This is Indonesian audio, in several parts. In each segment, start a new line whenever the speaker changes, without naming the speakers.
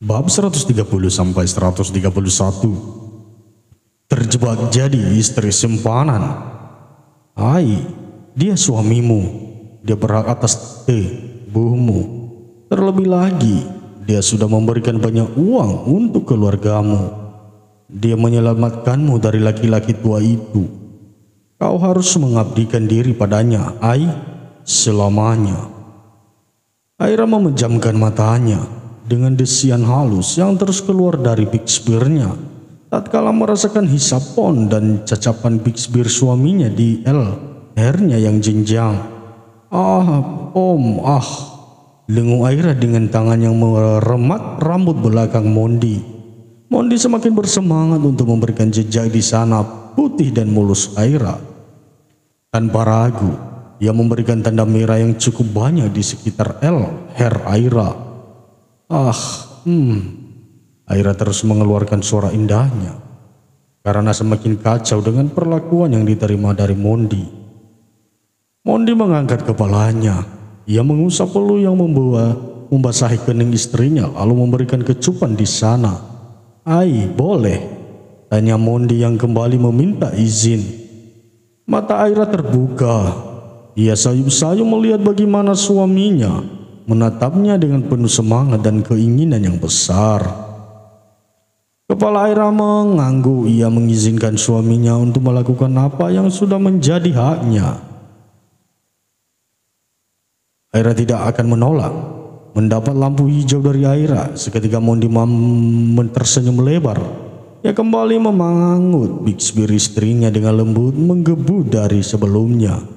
Bab 130 sampai 131. Terjebak jadi istri simpanan. Hai, dia suamimu. Dia berhak atas tubuhmu. Terlebih lagi, dia sudah memberikan banyak uang untuk keluargamu. Dia menyelamatkanmu dari laki-laki tua itu. Kau harus mengabdikan diri padanya, Ai, selamanya. Aira memejamkan matanya dengan desian halus yang terus keluar dari Bixbirnya tatkala merasakan hisapon dan cacapan Bixbir suaminya di lehernya yang jenjang. Dengung Aira dengan tangan yang meremat rambut belakang Mondi. Mondi semakin bersemangat untuk memberikan jejak di sana putih dan mulus Aira. Tanpa ragu, ia memberikan tanda merah yang cukup banyak di sekitar leher Aira. Aira terus mengeluarkan suara indahnya karena semakin kacau dengan perlakuan yang diterima dari Mondi. Mondi mengangkat kepalanya. Ia mengusap peluh yang membasahi kening istrinya lalu memberikan kecupan di sana. Ai, boleh? Tanya Mondi yang kembali meminta izin. Mata Aira terbuka. Ia sayup-sayup melihat bagaimana suaminya menatapnya dengan penuh semangat dan keinginan yang besar. Kepala Aira mengangguk. Ia mengizinkan suaminya untuk melakukan apa yang sudah menjadi haknya. Aira tidak akan menolak. Mendapat lampu hijau dari Aira, seketika Mondi tersenyum lebar. Ia kembali memangut Bixbir istrinya dengan lembut menggebu dari sebelumnya.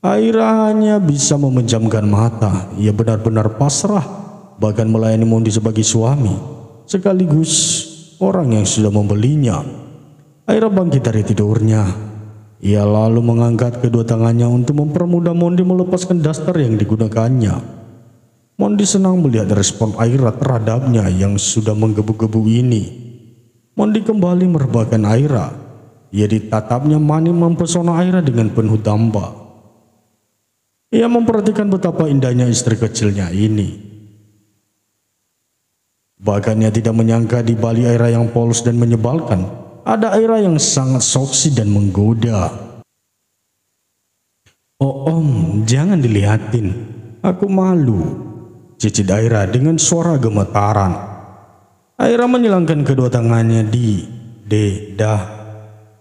Aira hanya bisa memejamkan mata. Ia benar-benar pasrah, bahkan melayani Mondi sebagai suami, sekaligus orang yang sudah membelinya. Aira bangkit dari tidurnya. Ia lalu mengangkat kedua tangannya untuk mempermudah Mondi melepaskan daster yang digunakannya. Mondi senang melihat respon Aira terhadapnya yang sudah menggebu-gebu ini. Mondi kembali merebahkan Aira. Ia ditatapnya manis mempesona Aira dengan penuh damba. Ia memperhatikan betapa indahnya istri kecilnya ini. Bahkan ia tidak menyangka di balik Aira yang polos dan menyebalkan, ada Aira yang sangat seksi dan menggoda. Oh om, jangan dilihatin. Aku malu, cicit Aira dengan suara gemetaran. Aira menyilangkan kedua tangannya di dedah.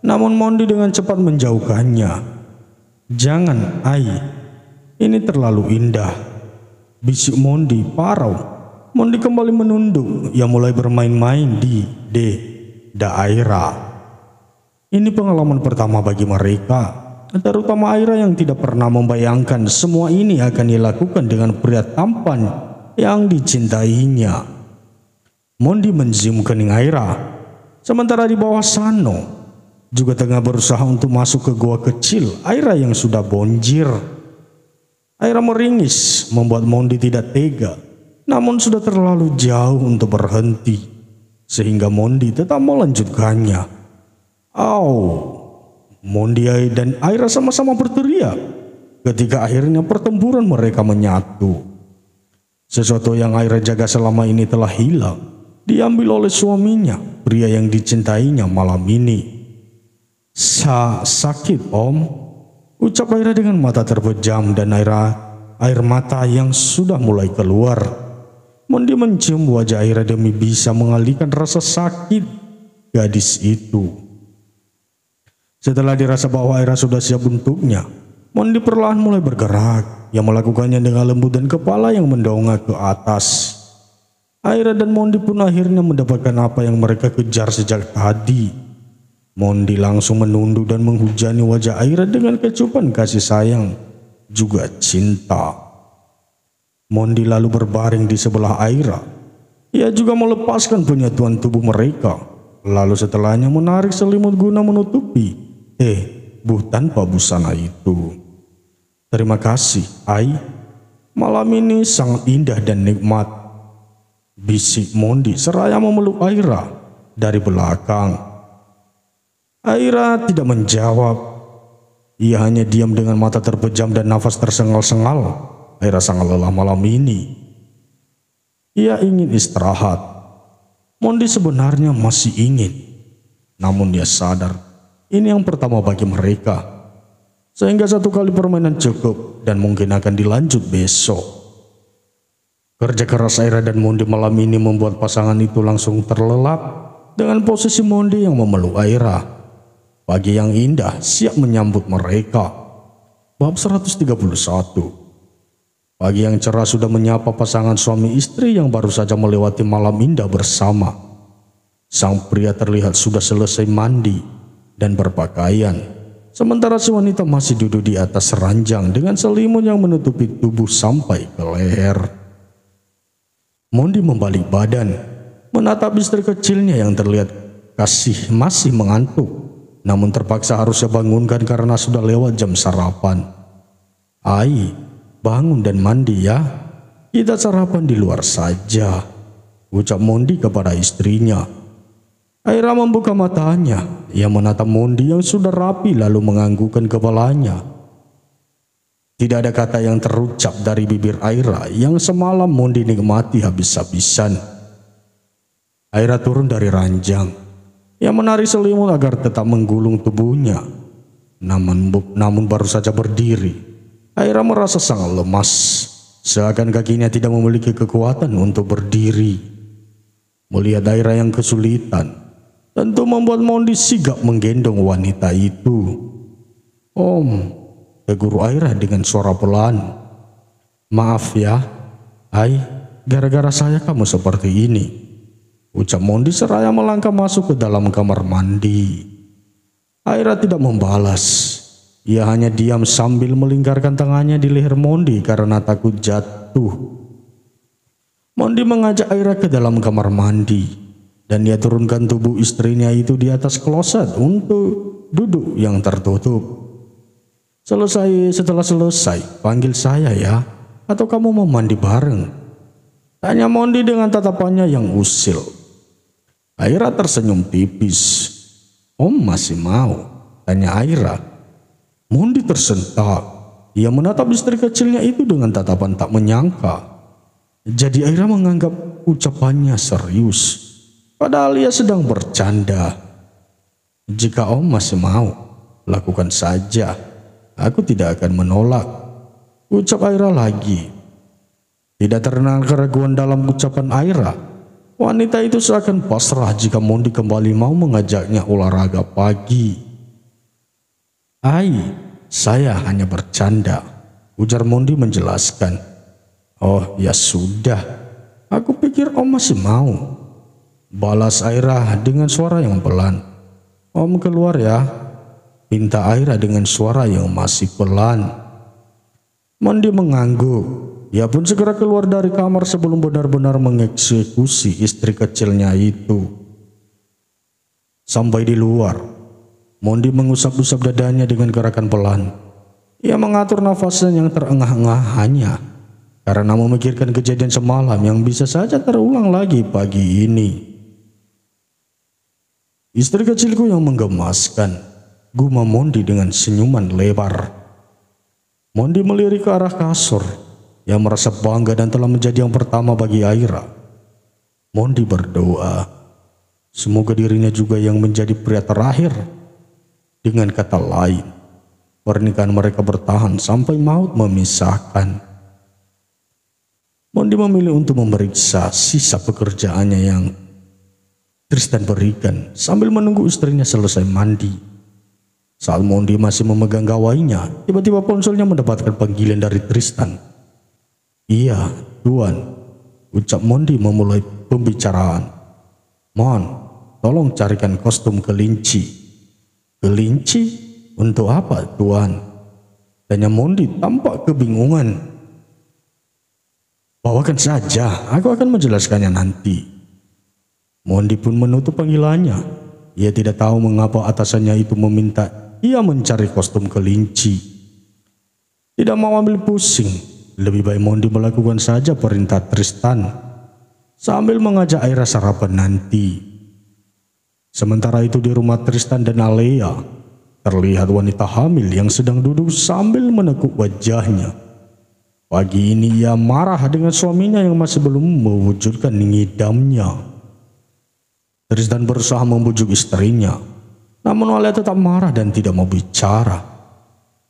Namun Mondi dengan cepat menjauhkannya. Jangan, Ai. Ini terlalu indah, bisik Mondi parau. Mondi kembali menunduk. Ia mulai bermain-main di Aira. Ini pengalaman pertama bagi mereka, terutama Aira yang tidak pernah membayangkan semua ini akan dilakukan dengan pria tampan yang dicintainya. Mondi mencium kening Aira, sementara di bawah Sano juga tengah berusaha untuk masuk ke gua kecil Aira yang sudah bonjir. Aira meringis membuat Mondi tidak tega, namun sudah terlalu jauh untuk berhenti, sehingga Mondi tetap melanjutkannya. Mondi dan Aira sama-sama berteriak ketika akhirnya pertempuran mereka menyatu. Sesuatu yang Aira jaga selama ini telah hilang, diambil oleh suaminya, pria yang dicintainya malam ini. Sakit om, ucap Aira dengan mata terpejam dan air mata yang sudah mulai keluar. Mondi mencium wajah Aira demi bisa mengalihkan rasa sakit gadis itu. Setelah dirasa bahwa Aira sudah siap untuknya, Mondi perlahan mulai bergerak. Ia melakukannya dengan lembut dan kepala yang mendongak ke atas. Aira dan Mondi pun akhirnya mendapatkan apa yang mereka kejar sejak tadi. Mondi langsung menunduk dan menghujani wajah Aira dengan kecupan kasih sayang, juga cinta. Mondi lalu berbaring di sebelah Aira. Ia juga melepaskan penyatuan tubuh mereka. Lalu setelahnya menarik selimut guna menutupi tanpa busana itu. Terima kasih, Ai. Malam ini sangat indah dan nikmat, bisik Mondi seraya memeluk Aira dari belakang. Aira tidak menjawab. Ia hanya diam dengan mata terpejam dan nafas tersengal-sengal. Aira sangat lelah malam ini. Ia ingin istirahat. Mondi sebenarnya masih ingin, namun dia sadar ini yang pertama bagi mereka, sehingga satu kali permainan cukup dan mungkin akan dilanjut besok. Kerja keras Aira dan Mondi malam ini membuat pasangan itu langsung terlelap dengan posisi Mondi yang memeluk Aira. Pagi yang indah siap menyambut mereka. Bab 131. Pagi yang cerah sudah menyapa pasangan suami istri yang baru saja melewati malam indah bersama. Sang pria terlihat sudah selesai mandi dan berpakaian, sementara si wanita masih duduk di atas ranjang dengan selimut yang menutupi tubuh sampai ke leher. Mondi membalik badan, menatap istri kecilnya yang terlihat masih mengantuk, namun terpaksa harus bangunkan karena sudah lewat jam sarapan. "Ai, bangun dan mandi ya, kita sarapan di luar saja," ucap Mondi kepada istrinya. Aira membuka matanya, ia menatap Mondi yang sudah rapi lalu menganggukkan kepalanya. Tidak ada kata yang terucap dari bibir Aira yang semalam Mondi nikmati habis-habisan. Aira turun dari ranjang, ia menarik selimut agar tetap menggulung tubuhnya. Namun baru saja berdiri, Aira merasa sangat lemas, seakan kakinya tidak memiliki kekuatan untuk berdiri. Melihat Aira yang kesulitan, tentu membuat Mondi sigap menggendong wanita itu. "Om," tegur Aira dengan suara pelan. "Maaf ya, Ai, gara-gara saya kamu seperti ini," ucap Mondi seraya melangkah masuk ke dalam kamar mandi. Aira tidak membalas. Ia hanya diam sambil melingkarkan tangannya di leher Mondi karena takut jatuh. Mondi mengajak Aira ke dalam kamar mandi dan dia turunkan tubuh istrinya itu di atas kloset untuk duduk yang tertutup. Setelah selesai, panggil saya ya, atau kamu mau mandi bareng?" tanya Mondi dengan tatapannya yang usil. Aira tersenyum tipis. "Om masih mau?" tanya Aira. Mondi tersentak. Ia menatap istri kecilnya itu dengan tatapan tak menyangka. Jadi Aira menganggap ucapannya serius, padahal ia sedang bercanda. "Jika Om masih mau, lakukan saja. Aku tidak akan menolak," ucap Aira lagi. Tidak terdengar keraguan dalam ucapan Aira. Wanita itu seakan pasrah jika Mondi kembali mau mengajaknya olahraga pagi. "Ai, saya hanya bercanda," ujar Mondi menjelaskan. "Oh ya sudah, aku pikir Om masih mau," balas Aira dengan suara yang pelan. "Om keluar ya," pinta Aira dengan suara yang masih pelan. Mondi mengangguk. Ia pun segera keluar dari kamar sebelum benar-benar mengeksekusi istri kecilnya itu. Sampai di luar, Mondi mengusap-usap dadanya dengan gerakan pelan. Ia mengatur nafasnya yang terengah-engahnya karena memikirkan kejadian semalam yang bisa saja terulang lagi pagi ini. "Istri kecilku yang menggemaskan," gumam Mondi dengan senyuman lebar. Mondi melirik ke arah kasur. Ia merasa bangga dan telah menjadi yang pertama bagi Aira. Mondi berdoa, semoga dirinya juga yang menjadi pria terakhir. Dengan kata lain, pernikahan mereka bertahan sampai maut memisahkan. Mondi memilih untuk memeriksa sisa pekerjaannya yang Tristan berikan sambil menunggu istrinya selesai mandi. Saat Mondi masih memegang gawainya, tiba-tiba ponselnya mendapatkan panggilan dari Tristan. "Iya, Tuan," ucap Mondi memulai pembicaraan. "Mon, tolong carikan kostum kelinci." "Kelinci? Untuk apa, Tuan?" tanya Mondi tampak kebingungan. "Bawakan saja, aku akan menjelaskannya nanti." Mondi pun menutup panggilannya. Ia tidak tahu mengapa atasannya itu meminta ia mencari kostum kelinci. Tidak mau ambil pusing, lebih baik Mondi melakukan saja perintah Tristan sambil mengajak Aira sarapan nanti. Sementara itu di rumah Tristan dan Alea, terlihat wanita hamil yang sedang duduk sambil menekuk wajahnya. Pagi ini ia marah dengan suaminya yang masih belum mewujudkan ngidamnya. Tristan berusaha membujuk istrinya, namun Alia tetap marah dan tidak mau bicara.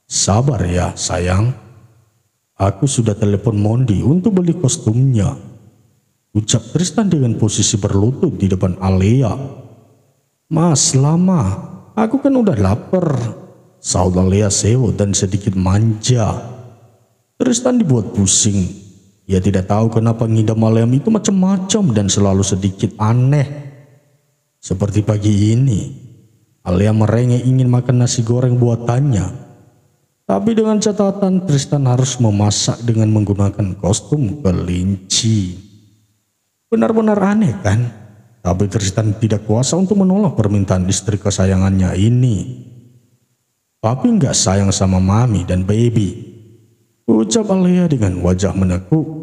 "Sabar ya sayang, aku sudah telepon Mondi untuk beli kostumnya," ucap Tristan dengan posisi berlutut di depan Alia. "Mas, lama, aku kan udah lapar," sahut Alia sewot dan sedikit manja. Tristan dibuat pusing. Ia tidak tahu kenapa ngidam Alia itu macam-macam dan selalu sedikit aneh. Seperti pagi ini, Alia merengek ingin makan nasi goreng buatannya. Tapi dengan catatan Tristan harus memasak dengan menggunakan kostum kelinci. Benar-benar aneh kan? Tapi Tristan tidak kuasa untuk menolak permintaan istri kesayangannya ini. "Papi nggak sayang sama mami dan baby," ucap Alia dengan wajah menekuk.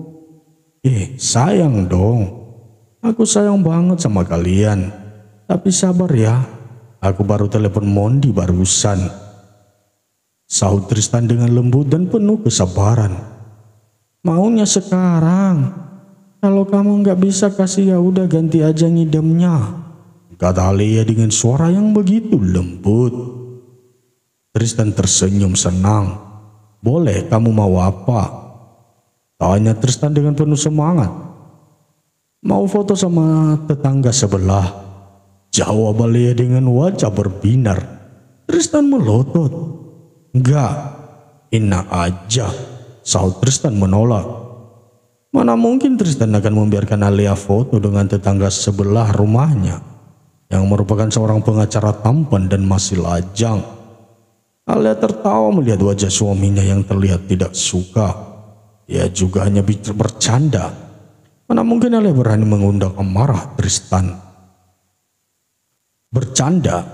Sayang dong. Aku sayang banget sama kalian. Tapi sabar ya, aku baru telepon Mondi barusan, sahut Tristan dengan lembut dan penuh kesabaran. "Maunya sekarang. Kalau kamu nggak bisa kasih ya udah ganti aja ngidamnya," kata Alia dengan suara yang begitu lembut. Tristan tersenyum senang. "Boleh, kamu mau apa?" tanya Tristan dengan penuh semangat. "Mau foto sama tetangga sebelah," jawab Alia dengan wajah berbinar. Tristan melotot. "Enggak, enak aja," sahut Tristan menolak. Mana mungkin Tristan akan membiarkan Alia foto dengan tetangga sebelah rumahnya yang merupakan seorang pengacara tampan dan masih lajang. Alia tertawa melihat wajah suaminya yang terlihat tidak suka. Ia juga hanya bercanda. Mana mungkin Alia berani mengundang amarah Tristan. "Bercanda,"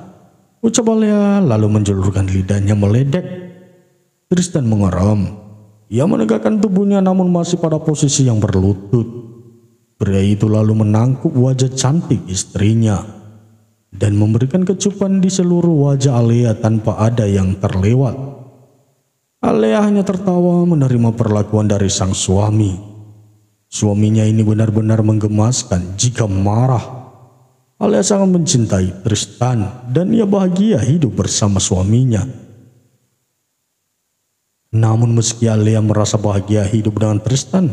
ucap Alia lalu menjulurkan lidahnya meledek. Tristan mengeram. Ia menegakkan tubuhnya namun masih pada posisi yang berlutut. Pria itu lalu menangkuk wajah cantik istrinya dan memberikan kecupan di seluruh wajah Alia tanpa ada yang terlewat. Alia hanya tertawa menerima perlakuan dari sang suami. Suaminya ini benar-benar menggemaskan jika marah. Alia sangat mencintai Tristan dan ia bahagia hidup bersama suaminya. Namun meski Alia merasa bahagia hidup dengan Tristan,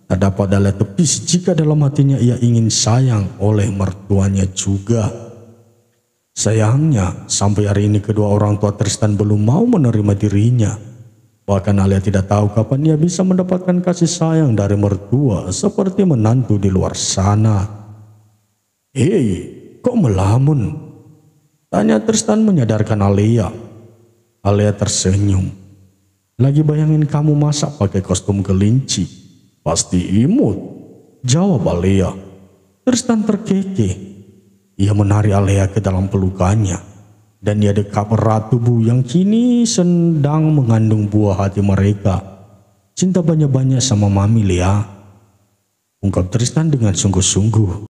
tak dapat Alia tepis jika dalam hatinya ia ingin sayang oleh mertuanya juga. Sayangnya, sampai hari ini kedua orang tua Tristan belum mau menerima dirinya. Bahkan Alia tidak tahu kapan ia bisa mendapatkan kasih sayang dari mertua seperti menantu di luar sana. "Hei, kok melamun?" tanya Tristan menyadarkan Alia. Alia tersenyum. "Lagi bayangin kamu masak pakai kostum kelinci. Pasti imut," jawab Alia. Tristan terkekeh. Ia menarik Alia ke dalam pelukannya dan ia dekap erat tubuh yang kini sedang mengandung buah hati mereka. "Cinta banyak-banyak sama Mami, Lia," ungkap Tristan dengan sungguh-sungguh.